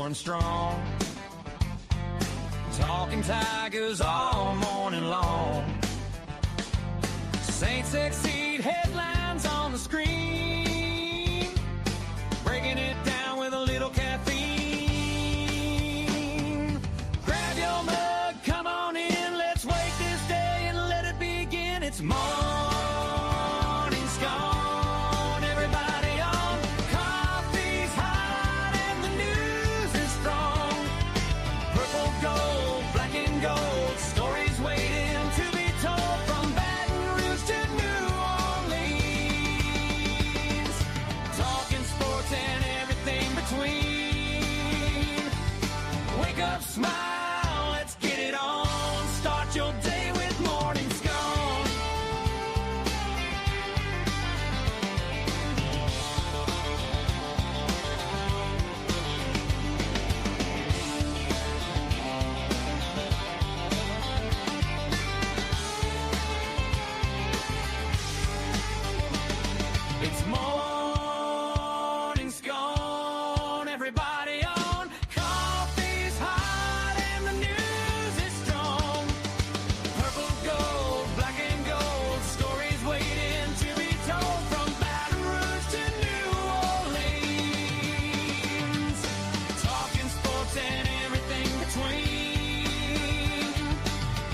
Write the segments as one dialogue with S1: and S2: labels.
S1: and strong. Talking Tigers all morning long. Saints exceed headlines on the screen. Breaking it down with a little caffeine. Grab your mug, come on in. Let's wake this day and let it begin. It's morning Scone. Everybody on. Coffee's hot and the news is strong. Purple, gold, black and gold. Stories waiting to be told from Baton Rouge to New Orleans. Talking sports and everything between. Wake up, smile, let's get it on. Start your day with morning Scone. It's morning Scone. Everybody on. Coffee's hot and the news is strong. Purple, gold, black and gold. Stories waiting to be told from Baton Rouge to New Orleans. Talking sports and everything between.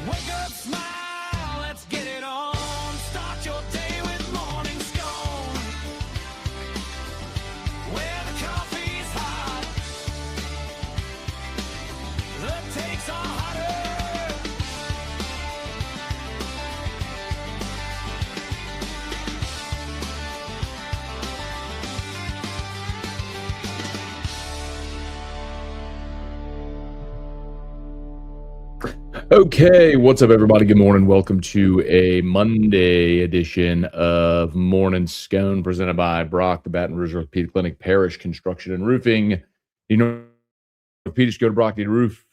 S1: Wake up, smile, let's get it on. Start your day with morning Scone. Where the coffee's hot, the takes are hotter.
S2: Okay, what's up, everybody? Good morning. Welcome to a Monday edition of Morning Scone, presented by Brock, the Baton Rouge Orthopedic Clinic, Parish Construction and Roofing. You know, orthopedics, go to Brock, need a roof.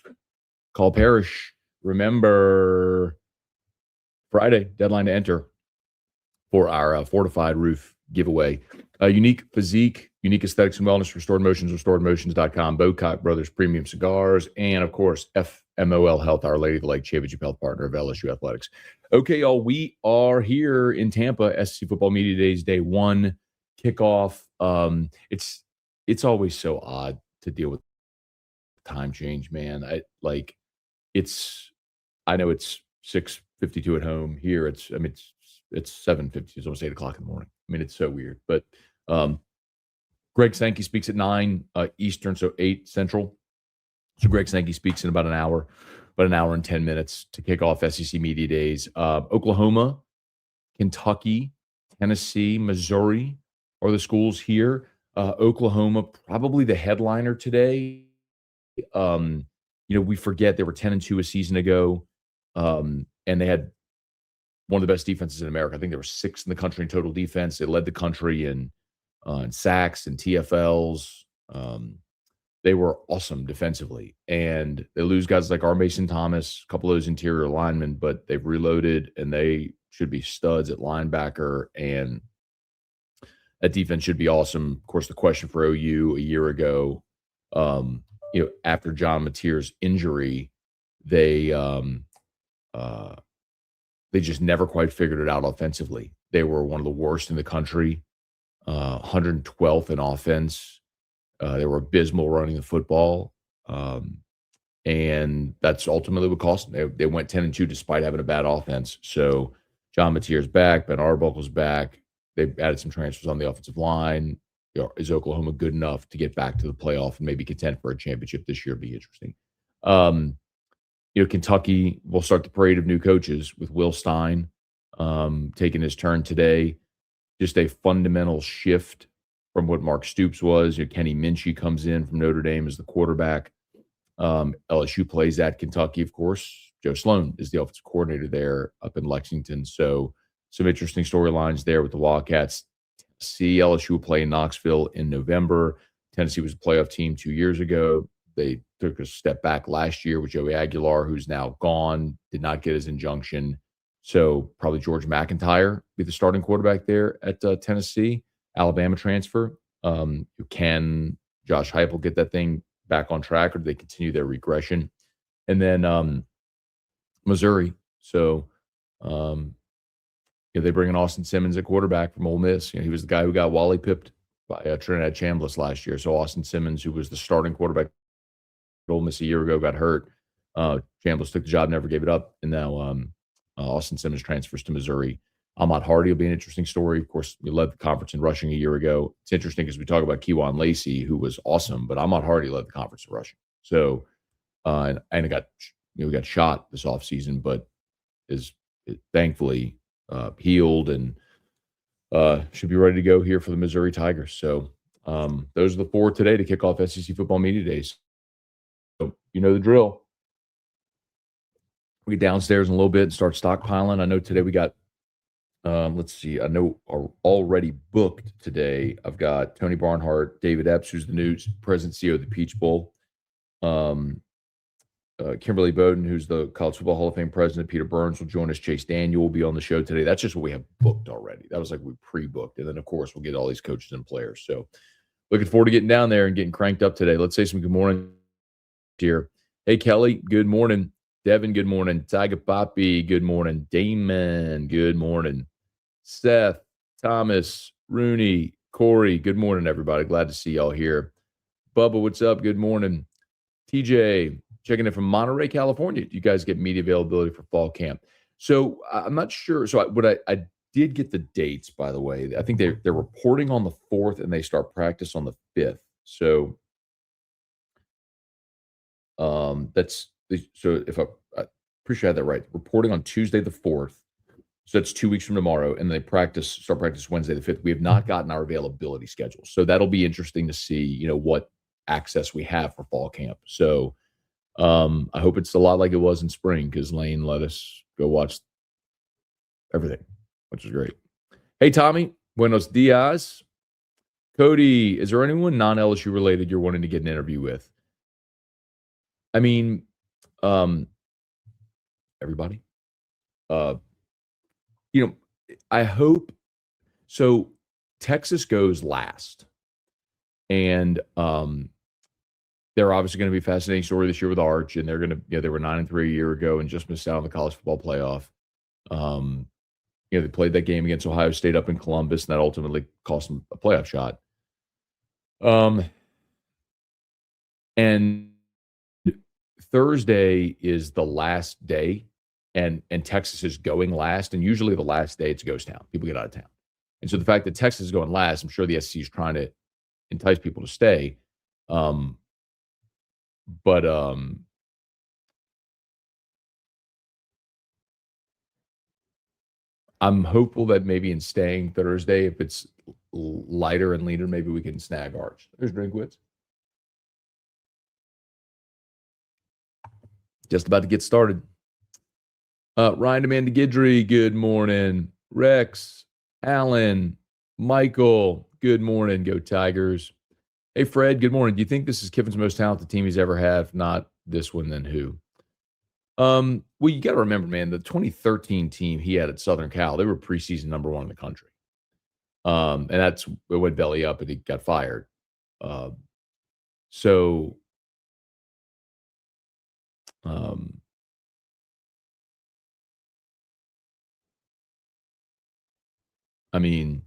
S2: Call Parish. Remember, Friday, deadline to enter for our fortified roof giveaway. Unique physique, unique aesthetics and wellness, restored motions, restoredmotions.com, Bocock Brothers Premium Cigars, and of course, FMOL Health, Our Lady of the Lake Championship Health Partner of LSU Athletics. Okay, y'all, we are here in Tampa, SEC Football Media Days, day one, kickoff. It's always so odd to deal with time change, man. I know it's 6:52 at home. Here it's 7:50. It's almost 8 o'clock in the morning. I mean, it's so weird. But Greg Sankey speaks at 9 Eastern, so 8 Central. So Greg Sankey speaks in about an hour and 10 minutes to kick off SEC Media Days. Oklahoma, Kentucky, Tennessee, Missouri are the schools here. Oklahoma, probably the headliner today. We forget they were 10-2 a season ago, and they had one of the best defenses in America. I think they were 6th in the country in total defense. They led the country in sacks and TFLs. They were awesome defensively. And they lose guys like R. Mason Thomas, a couple of those interior linemen, but they've reloaded, and they should be studs at linebacker. And that defense should be awesome. Of course, the question for OU a year ago, after John Mateer's injury, they just never quite figured it out offensively. They were one of the worst in the country, 112th in offense. They were abysmal running the football, and that's ultimately what cost them. They went 10-2 despite having a bad offense. So John Mateer's back, Ben Arbuckle's back. They've added some transfers on the offensive line. Is Oklahoma good enough to get back to the playoff and maybe contend for a championship this year? Be interesting. Kentucky will start the parade of new coaches with Will Stein taking his turn today. Just a fundamental shift from what Mark Stoops was. Kenny Minchie comes in from Notre Dame as the quarterback. LSU plays at Kentucky, of course. Joe Sloan is the offensive coordinator there up in Lexington. So some interesting storylines there with the Wildcats. LSU will play in Knoxville in November. Tennessee was a playoff team 2 years ago. They took a step back last year with Joey Aguilar, who's now gone, did not get his injunction. So probably George McIntyre be the starting quarterback there at Tennessee. Alabama transfer. Can Josh Heupel get that thing back on track, or do they continue their regression? And then Missouri. So they bring in Austin Simmons at quarterback from Ole Miss. He was the guy who got Wally pipped by Trinidad Chambliss last year. So Austin Simmons, who was the starting quarterback at Ole Miss a year ago, got hurt. Chambliss took the job, never gave it up, and now Austin Simmons transfers to Missouri. Ahmad Hardy will be an interesting story. Of course, we led the conference in rushing a year ago. It's interesting because we talk about Kejuan Lacey, who was awesome, but Ahmad Hardy led the conference in rushing. So, and it got got shot this offseason, but is thankfully healed and should be ready to go here for the Missouri Tigers. So those are the four today to kick off SEC football media days. So you know the drill. We get downstairs in a little bit and start stockpiling. I know today we got, let's see, I know are already booked today. I've got Tony Barnhart, David Epps, who's the new president CEO of the Peach Bowl. Kimberly Bowden, who's the College Football Hall of Fame president. Peter Burns will join us. Chase Daniel will be on the show today. That's just what we have booked already. That was like we pre-booked. And then, of course, we'll get all these coaches and players. So looking forward to getting down there and getting cranked up today. Let's say some good morning here. Hey, Kelly, good morning. Devin, good morning. Tiger Poppy, good morning. Damon, good morning. Seth, Thomas, Rooney, Corey, good morning, everybody. Glad to see y'all here. Bubba, what's up? Good morning. TJ, checking in from Monterey, California. Do you guys get media availability for fall camp? So I'm not sure. So I did get the dates, by the way. I think they're reporting on the 4th and they start practice on the 5th. So so if I'm pretty sure I had that right. Reporting on Tuesday the 4th. So that's 2 weeks from tomorrow. And they start practice Wednesday the 5th. We have not gotten our availability schedule. So that'll be interesting to see, what access we have for fall camp. So I hope it's a lot like it was in spring because Lane let us go watch everything, which is great. Hey, Tommy, buenos dias. Cody, is there anyone non-LSU related you're wanting to get an interview with? I mean, everybody. I hope so. Texas goes last, and they're obviously going to be a fascinating story this year with Arch, and they're going to, they were 9-3 a year ago and just missed out on the college football playoff. They played that game against Ohio State up in Columbus, and that ultimately cost them a playoff shot. And Thursday is the last day, and Texas is going last, and usually the last day it's a ghost town. People get out of town. And so the fact that Texas is going last, I'm sure the SEC is trying to entice people to stay. But I'm hopeful that maybe in staying Thursday, if it's lighter and leaner, maybe we can snag Arch. There's Drinkwitz. Just about to get started. Ryan Amanda Gidry, good morning. Rex, Alan, Michael, good morning. Go Tigers. Hey, Fred, good morning. Do you think this is Kiffin's most talented team he's ever had? If not this one, then who? Well, you got to remember, man, the 2013 team he had at Southern Cal, they were preseason number 1 in the country. And it went belly up and he got fired. I mean,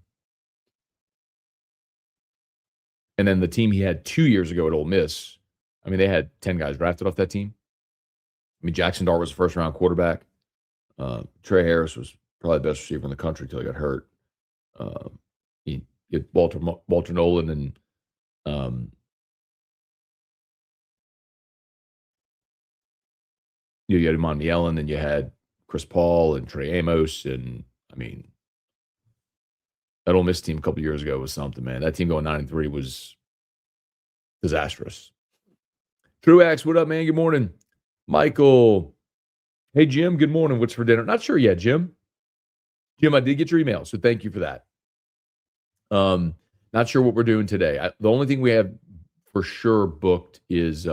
S2: and then the team he had 2 years ago at Ole Miss, I mean, they had 10 guys drafted off that team. I mean, Jackson Dart was the first-round quarterback. Trey Harris was probably the best receiver in the country until he got hurt. You get Walter Nolan and you had Imani Yellen, and you had Chris Paul and Trey Amos, and I mean, that Ole Miss team a couple years ago was something, man. That team going 9-3 was disastrous. Truax, what up, man? Good morning. Michael. Hey, Jim, good morning. What's for dinner? Not sure yet, Jim. Jim, I did get your email, so thank you for that. Not sure what we're doing today. The only thing we have for sure booked is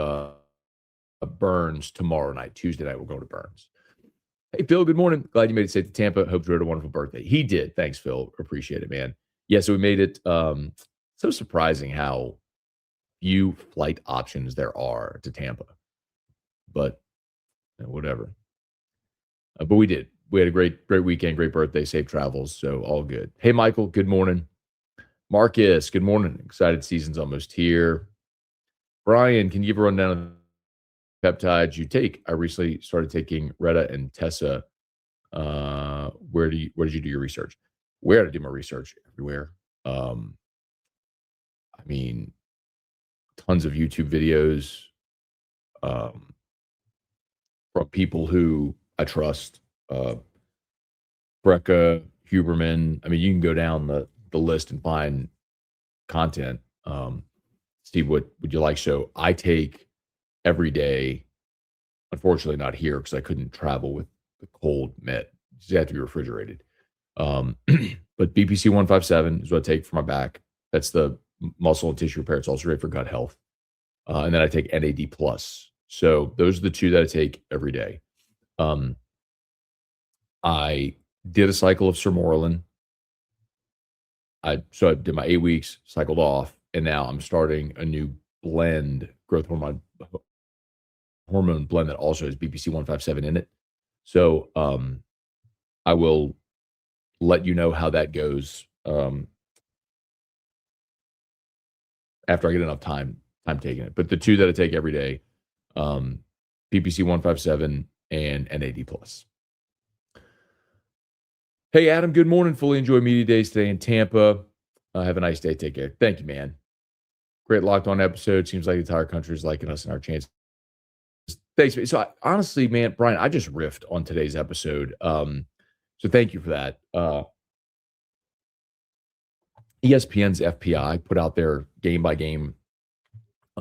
S2: Burns tomorrow night. Tuesday night, we're going to Burns. Hey, Phil, good morning. Glad you made it safe to Tampa. Hope you had a wonderful birthday. He did. Thanks, Phil. Appreciate it, man. Yeah, so we made it. So surprising how few flight options there are to Tampa. But whatever. But we did. We had a great weekend, great birthday, safe travels. So all good. Hey, Michael, good morning. Marcus, good morning. Excited season's almost here. Brian, can you give a rundown of the peptides you take? I recently started taking Retta and Tessa. Where did you do your research? Where did I do my research? Everywhere. I mean, tons of YouTube videos from people who I trust. Brecca, Huberman. I mean, you can go down the list and find content. Steve, what would you like? So I take every day. Unfortunately, not here because I couldn't travel with the cold met. You have to be refrigerated. But BPC 157 is what I take for my back. That's the muscle and tissue repair. It's also great for gut health. And then I take NAD plus. So those are the two that I take every day. I did a cycle of Sermorelin. So I did my 8 weeks, cycled off, and now I'm starting a new blend, growth hormone blend that also has BPC 157 in it. So I will let you know how that goes after I get enough time taking it. But the two that I take every day, BPC 157 and NAD plus. Hey, Adam, good morning. Fully enjoy media days today in Tampa. Have a nice day. Take care. Thank you, man. Great Locked On episode. Seems like the entire country is liking us and our chances. Thanks. So honestly, man, Brian, I just riffed on today's episode. So thank you for that. ESPN's FPI put out their game by game,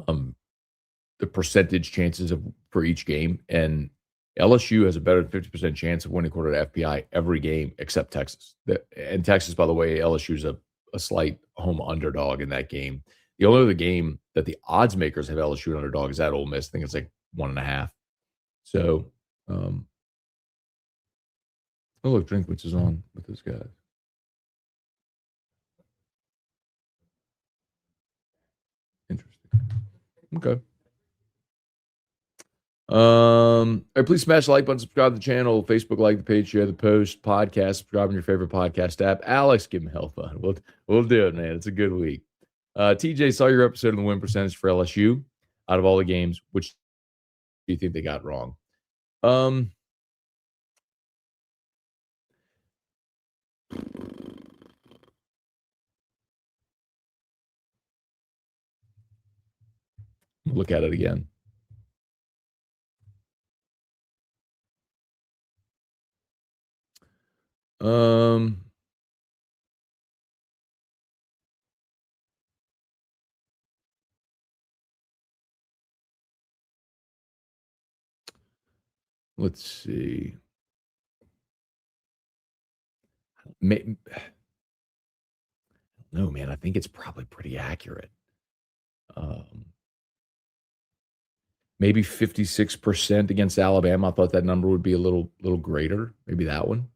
S2: the percentage chances for each game, and LSU has a better than 50% chance of winning quarter to FPI every game except Texas. And Texas, by the way, LSU is a slight home underdog in that game. The only other game that the odds makers have LSU an underdog is at Ole Miss. I think it's like 1.5. So, oh look, Drinkwitz is on with this guy. Interesting. Okay. All right, please smash the like button, subscribe to the channel, Facebook, like the page, share the post, podcast, subscribe on your favorite podcast app. Alex, give him hell fun. We'll do it, man. It's a good week. TJ, saw your episode of the win percentage for LSU. Out of all the games, which do you think they got wrong? Look at it again. Let's see. No, man, I think it's probably pretty accurate. Maybe 56% against Alabama. I thought that number would be a little greater. Maybe that one.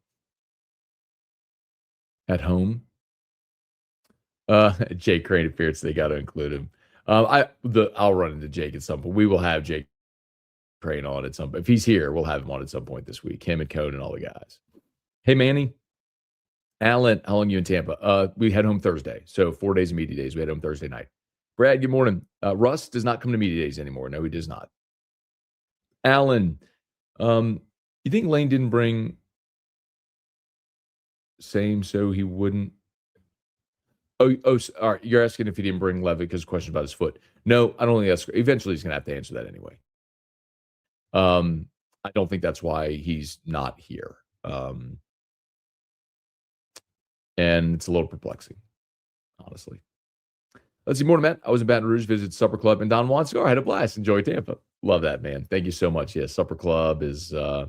S2: At home. Jake Crane appears they got to include him. I'll run into Jake at some point. We will have Jake Crane on at some point. If he's here, we'll have him on at some point this week. Him and Code and all the guys. Hey, Manny. Alan, how long are you in Tampa? We head home Thursday. So 4 days of media days. We head home Thursday night. Brad, good morning. Russ does not come to media days anymore. No, he does not. Alan, you think Lane didn't bring same so he wouldn't? Oh, all right. You're asking if he didn't bring Levitt because question about his foot. No, I don't think that's. Eventually, he's going to have to answer that anyway. I don't think that's why he's not here. And it's a little perplexing, honestly. Let's see more, Matt. I was in Baton Rouge, visited Supper Club, and Don Juan Cigar. I had a blast. Enjoy Tampa. Love that, man. Thank you so much. Yes, Supper Club is a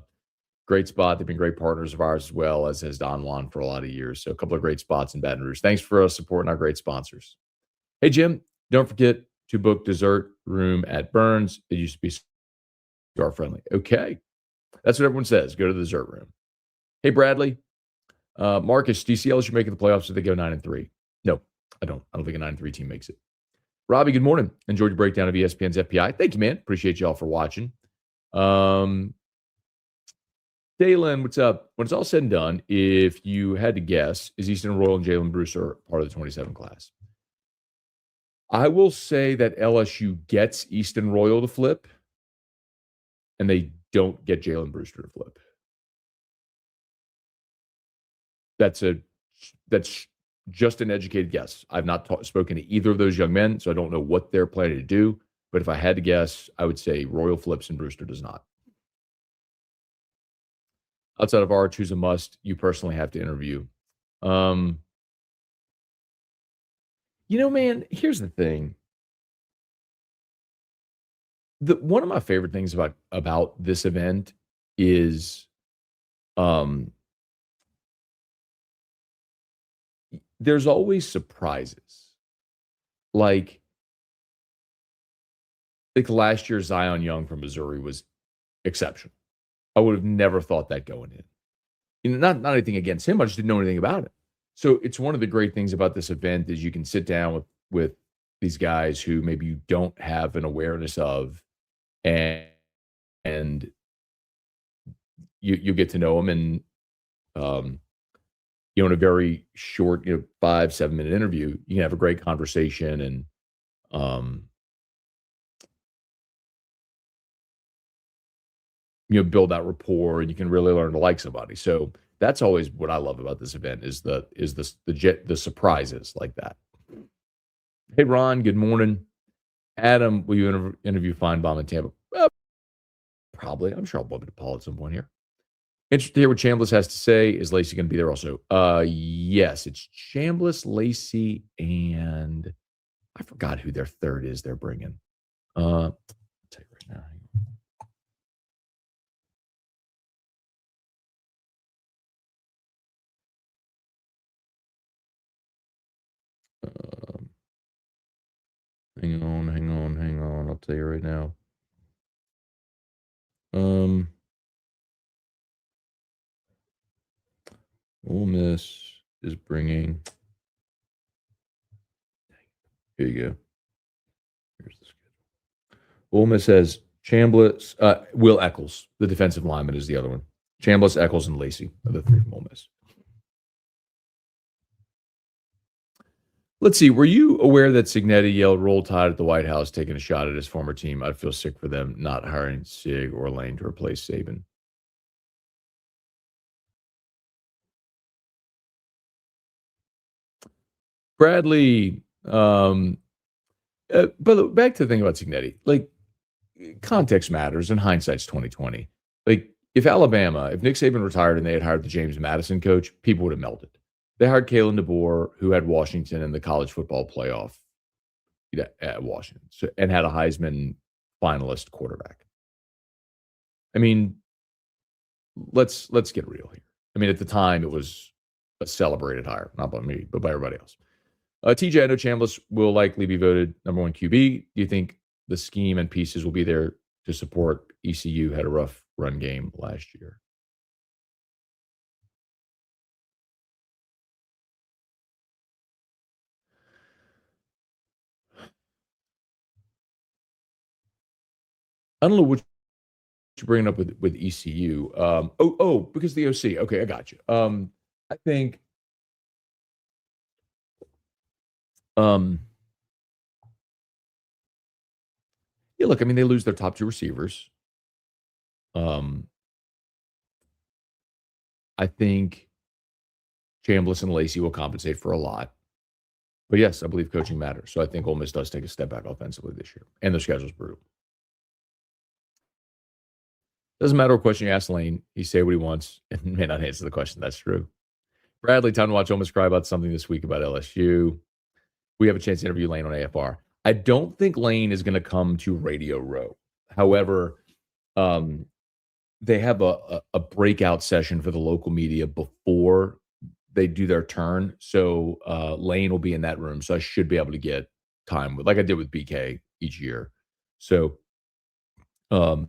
S2: great spot. They've been great partners of ours as well, as has Don Juan for a lot of years. So a couple of great spots in Baton Rouge. Thanks for supporting our great sponsors. Hey, Jim, don't forget to book dessert room at Burns. It used to be cigar friendly. Okay. That's what everyone says. Go to the dessert room. Hey, Bradley. Marcus, do you see LSU making the playoffs if they go 9-3? No, I don't. I don't think a 9-3 team makes it. Robbie, good morning. Enjoyed your breakdown of ESPN's FPI. Thank you, man. Appreciate you all for watching. Dalen, what's up? When it's all said and done, if you had to guess, is Easton Royal and Jalen Brewster part of the 27 class? I will say that LSU gets Easton Royal to flip, and they don't get Jalen Brewster to flip. That's just an educated guess. I've not spoken to either of those young men, so I don't know what they're planning to do. But if I had to guess, I would say Royal flips and Brewster does not. Outside of Arch, who's a must, you personally have to interview. Man, here's the thing. One of my favorite things about this event is there's always surprises. Like last year, Zion Young from Missouri was exceptional. I would have never thought that going in. Not anything against him. I just didn't know anything about it. So it's one of the great things about this event is you can sit down with these guys who maybe you don't have an awareness of, and you get to know them, and in a very short 5-7 minute interview, you can have a great conversation and build that rapport, and you can really learn to like somebody. So that's always what I love about this event is the surprises like that. Hey, Ron, good morning. Adam, will you interview Feinbaum in Tampa? Probably. I'm sure I'll bump into Paul at some point here. Interested to hear what Chambliss has to say. Is Lacey going to be there also? Yes, it's Chambliss, Lacey, and I forgot who their third is they're bringing. I'll tell you right now. Hang on. I'll tell you right now. Ole Miss is bringing. Here you go. Here's the schedule. Ole Miss has Chambliss, Will Eccles, the defensive lineman, is the other one. Chambliss, Eccles, and Lacey are the three from Ole Miss. Let's see. Were you aware that Signetti yelled "Roll Tide" at the White House, taking a shot at his former team? I'd feel sick for them not hiring Sig or Lane to replace Saban. Bradley. But back to the thing about Signetti. Context matters, and hindsight's 2020. If Nick Saban retired and they had hired the James Madison coach, people would have melted. They hired Kalen DeBoer, who had Washington in the college football playoff at Washington, and had a Heisman finalist quarterback. I mean, let's get real here. I mean, at the time, it was a celebrated hire, not by me, but by everybody else. TJ, I know Chambliss will likely be voted number one QB. Do you think the scheme and pieces will be there to support ECU? Had a rough run game last year. I don't know what you're bringing up with ECU. Because the OC. Okay, I got you. I think look, I mean, they lose their top two receivers. I think Chambliss and Lacey will compensate for a lot. But yes, I believe coaching matters. So I think Ole Miss does take a step back offensively this year. And their schedule's brutal. Doesn't matter what question you ask Lane. He say what he wants and may not answer the question. That's true. Bradley, time to watch Ole Miss cry about something this week about LSU. We have a chance to interview Lane on AFR. I don't think Lane is going to come to Radio Row. However, they have a breakout session for the local media before they do their turn. So Lane will be in that room. So I should be able to get time with, like I did with BK each year. So I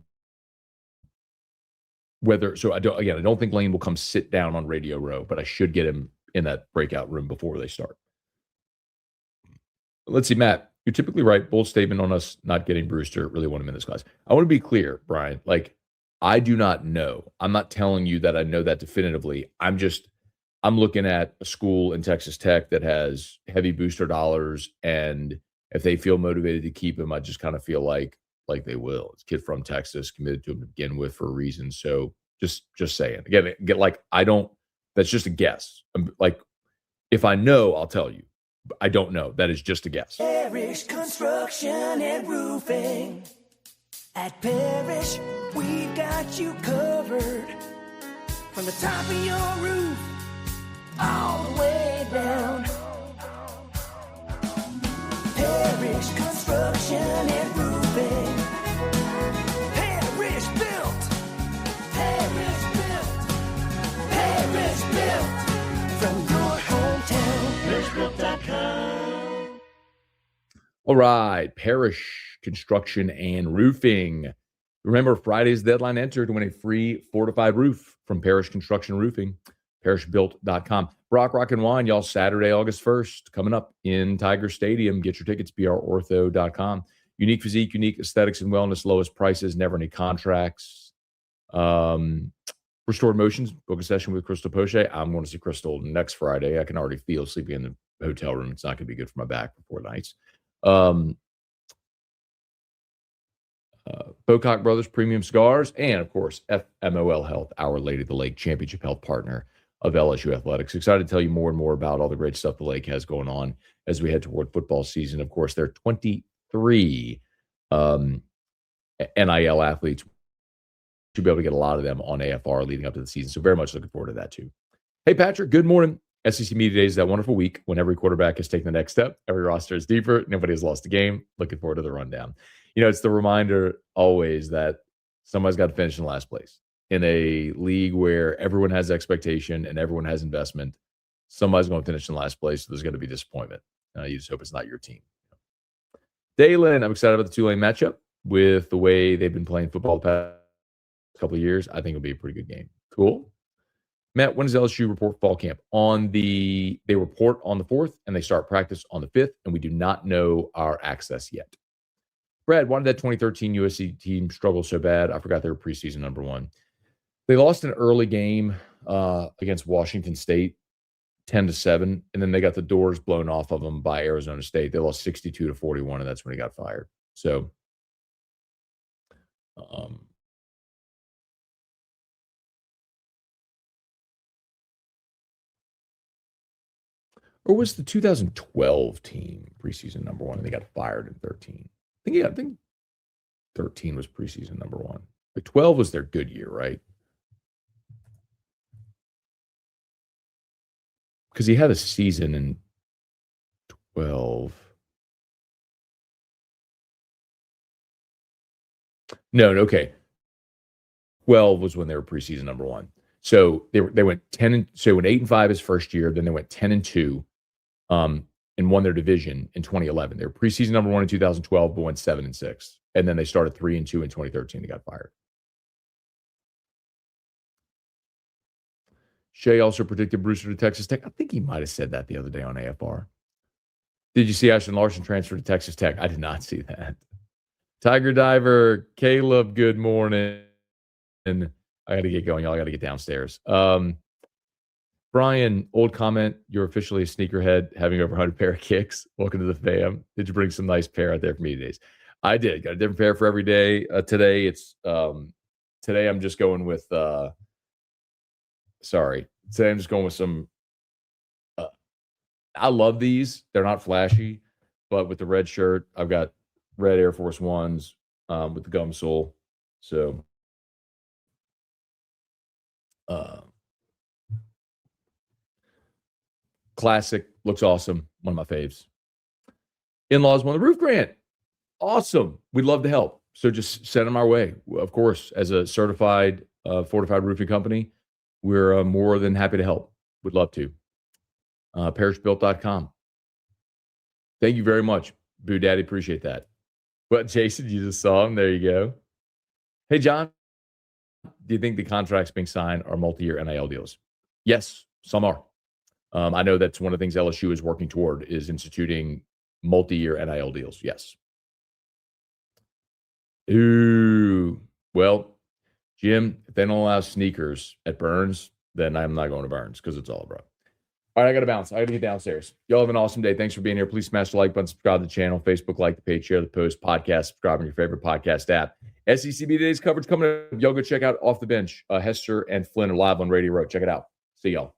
S2: don't think Lane will come sit down on Radio Row, but I should get him in that breakout room before they start. Let's see, Matt. you're typically right. Bold statement on us not getting Brewster. Really want him in this class. I want to be clear, Brian. Like, I do not know. I'm not telling you that I know that definitively. I'm looking at a school in Texas Tech that has heavy booster dollars, and if they feel motivated to keep him, I just kind of feel like they will. It's a kid from Texas, committed to him to begin with for a reason. So just saying. Again, get like I don't. That's just a guess. Like, if I know, I'll tell you. I don't know. That is just a guess.
S1: Parish Construction and Roofing. At Parish, we've got you covered. From the top of your roof, all the way down. Parish Construction and Roofing. Parish Built. Parish Built. Parish Built. From your hometown. ParishBuilt.com.
S2: All right, Parish Construction and Roofing. Remember, Friday's deadline enter to win a free fortified roof from Parish Construction Roofing, ParishBuilt.com. Brock, Rock, and Wine, y'all, Saturday, August 1st, coming up in Tiger Stadium. Get your tickets, brortho.com. Unique physique, unique aesthetics and wellness, lowest prices, never any contracts. Restored Motions, book a session with Crystal Poche. I'm going to see Crystal next Friday. I can already feel sleeping in the hotel room. It's not going to be good for my back for 4 nights. Bocock Brothers Premium Cigars, and of course, FMOL Health, Our Lady of the Lake Championship Health Partner of LSU Athletics. Excited to tell you more and more about all the great stuff the Lake has going on as we head toward football season. Of course, there are 23 NIL athletes. Should be able to get a lot of them on AFR leading up to the season. So very much looking forward to that too. Hey, Patrick, good morning. SEC Media Days is that wonderful week when every quarterback has taken the next step. Every roster is deeper. Nobody has lost a game. Looking forward to the rundown. You know, it's the reminder always that somebody's got to finish in last place. In a league where everyone has expectation and everyone has investment, somebody's going to finish in last place. So there's going to be disappointment. You just hope it's not your team. Dalen, I'm excited about the Tulane matchup with the way they've been playing football the past couple of years. I think it'll be a pretty good game. Cool. Matt, when does LSU report fall camp? They report on the 4th and they start practice on the 5th, and we do not know our access yet. Brad, why did that 2013 USC team struggle so bad? I forgot they were preseason number 1. They lost an early game against Washington State, 10-7, and then they got the doors blown off of them by Arizona State. They lost 62-41, and that's when he got fired. So, or was the 2012 team preseason number 1 and they got fired in 13? I think 13 was preseason number 1. But 12 was their good year, right? Because he had a season in 12. No, okay. 12 was when they were preseason number 1. So they went 8-5 his first year. Then they went 10-2, and won their division in 2011. They were preseason number 1 in 2012, but went 7-6, and then they started 3-2 in 2013. They got fired. Shea also predicted Brewster to Texas Tech. I think he might have said that the other day on AFR. Did you see Ashton Larson transfer to Texas Tech? I did not see that. Tiger Diver, Caleb, good morning. And I got to get going, y'all. I got to get downstairs. Brian, old comment. You're officially a sneakerhead, having over 100 pair of kicks. Welcome to the fam. Did you bring some nice pair out there for me today? I did. Got a different pair for every day. Today I'm just going with. Today I'm just going with some. I love these. They're not flashy, but with the red shirt, I've got red Air Force Ones with the gum sole. So. Classic, looks awesome. One of my faves. In-laws won the roof grant. Awesome. We'd love to help. So just send them our way. Of course, as a certified fortified roofing company, we're more than happy to help. Would love to. ParishBuilt.com. Thank you very much, Boo Daddy. Appreciate that. But Jason, you just saw him. There you go. Hey, John, do you think the contracts being signed are multi-year NIL deals? Yes, some are. I know that's one of the things LSU is working toward is instituting multi-year NIL deals. Yes. Ooh. Well, Jim, if they don't allow sneakers at Burns, then I'm not going to Burns because it's all, bro. All right, I got to bounce. I got to get downstairs. Y'all have an awesome day. Thanks for being here. Please smash the like button, subscribe to the channel, Facebook, like the page, share the post, podcast, subscribe on your favorite podcast app. SEC Media Days coverage coming up. Y'all go check out Off the Bench. Hester and Flynn are live on Radio Row. Check it out. See y'all.